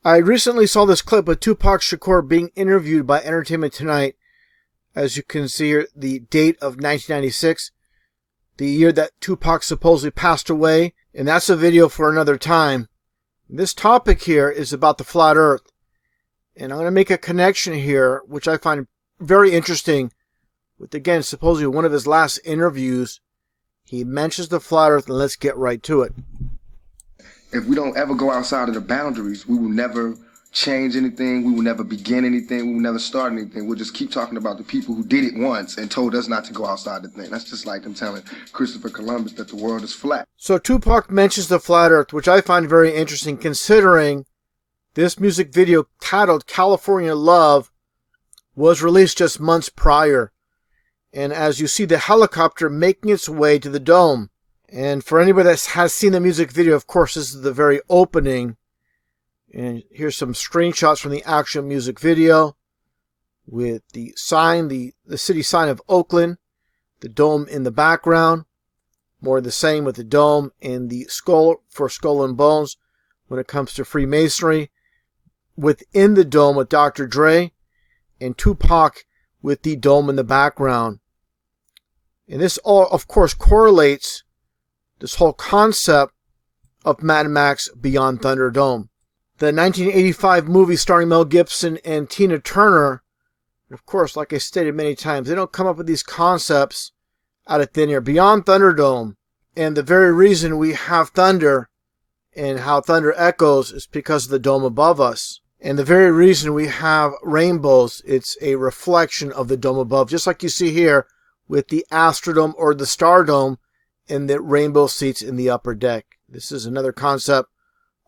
I recently saw this clip of Tupac Shakur being interviewed by Entertainment Tonight. As you can see here, the date of 1996, the year that Tupac supposedly passed away, and that's a video for another time. This topic here is about the flat earth, and I'm going to make a connection here, which I find very interesting, with, again, supposedly one of his last interviews. He mentions the flat earth, and let's get right to it. If we don't ever go outside of the boundaries, we will never change anything. We will never begin anything. We will never start anything. We'll just keep talking about the people who did it once and told us not to go outside the thing. That's just like them telling Christopher Columbus that the world is flat. So Tupac mentions the flat earth, which I find very interesting considering this music video titled California Love was released just months prior. And as you see the helicopter making its way to the dome. And for anybody that has seen the music video, of course, this is the very opening. And here's some screenshots from the actual music video with the sign, the city sign of Oakland, the dome in the background. More of the same with the dome and the skull for Skull and Bones when it comes to Freemasonry. Within the dome with Dr. Dre and Tupac with the dome in the background. And this all, of course, correlates this whole concept of Mad Max Beyond Thunderdome. The 1985 movie starring Mel Gibson and Tina Turner, of course, like I stated many times, they don't come up with these concepts out of thin air. Beyond Thunderdome, and the very reason we have thunder and how thunder echoes is because of the dome above us. And the very reason we have rainbows, it's a reflection of the dome above, just like you see here with the Astrodome or the Stardome and the rainbow seats in the upper deck. This is another concept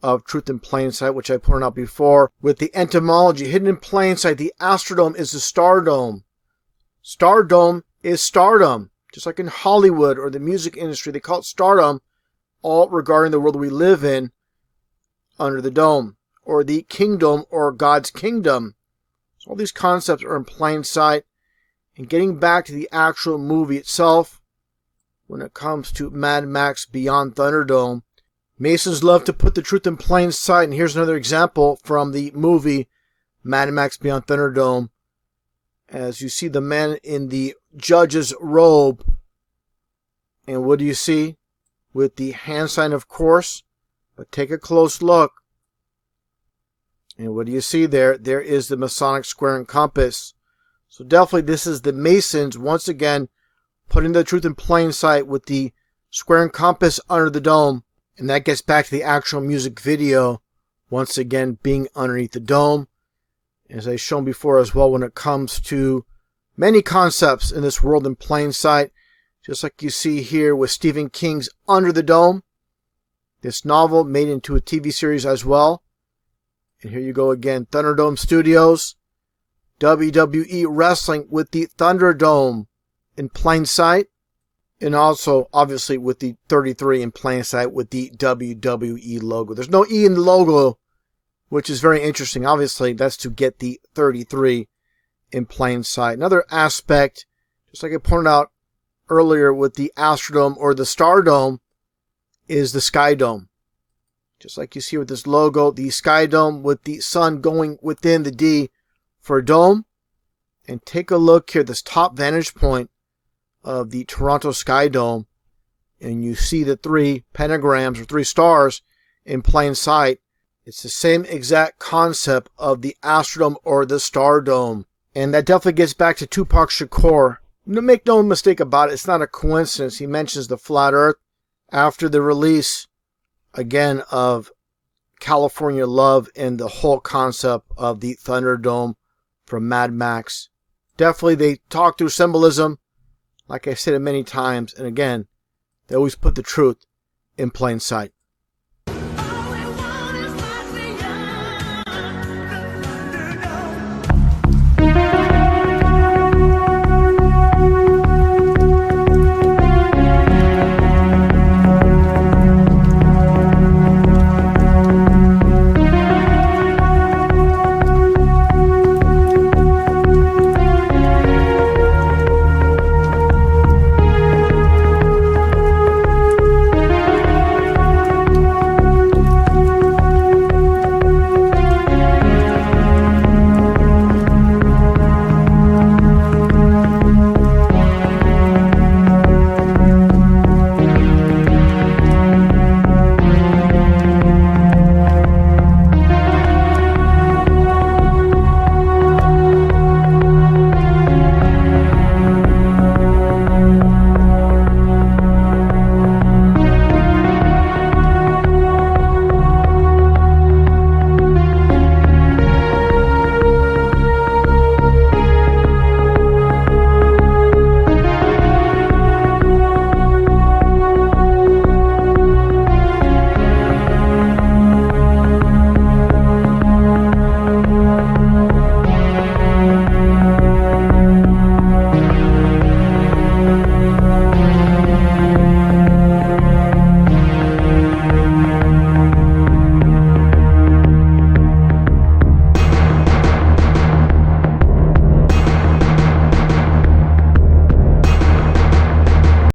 of truth in plain sight, which I pointed out before. With the etymology hidden in plain sight, the Astrodome is the Stardome. Stardome is stardom. Just like in Hollywood or the music industry, they call it stardom, all regarding the world we live in under the dome, or the kingdom, or God's kingdom. So all these concepts are in plain sight. And getting back to the actual movie itself, when it comes to Mad Max Beyond Thunderdome, Masons love to put the truth in plain sight, and here's another example from the movie Mad Max Beyond Thunderdome. As you see the man in the judge's robe, and what do you see? With the hand sign, of course, but take a close look. And what do you see there? There is the Masonic square and compass. So definitely this is the Masons, once again, putting the truth in plain sight with the square and compass under the dome. And that gets back to the actual music video, once again being underneath the dome. As I've shown before as well, when it comes to many concepts in this world in plain sight, just like you see here with Stephen King's Under the Dome. This novel made into a TV series as well. And here you go again, Thunderdome Studios, WWE Wrestling with the Thunderdome in plain sight. And also, obviously, with the 33 in plain sight with the WWE logo. There's no E in the logo, which is very interesting. Obviously, that's to get the 33 in plain sight. Another aspect, just like I pointed out earlier with the Astrodome or the Stardome, is the Sky Dome. Just like you see with this logo, the Sky Dome with the sun going within the D for dome. And take a look here, this top vantage point of the Toronto Sky Dome, and you see the three pentagrams or three stars in plain sight. It's the same exact concept of the Astrodome or the Stardome. And that definitely gets back to Tupac Shakur. Make no mistake about it, it's not a coincidence. He mentions the flat earth after the release, again, of California Love and the whole concept of the Thunderdome from Mad Max. Definitely they talk through symbolism, like I said it many times, and again, they always put the truth in plain sight.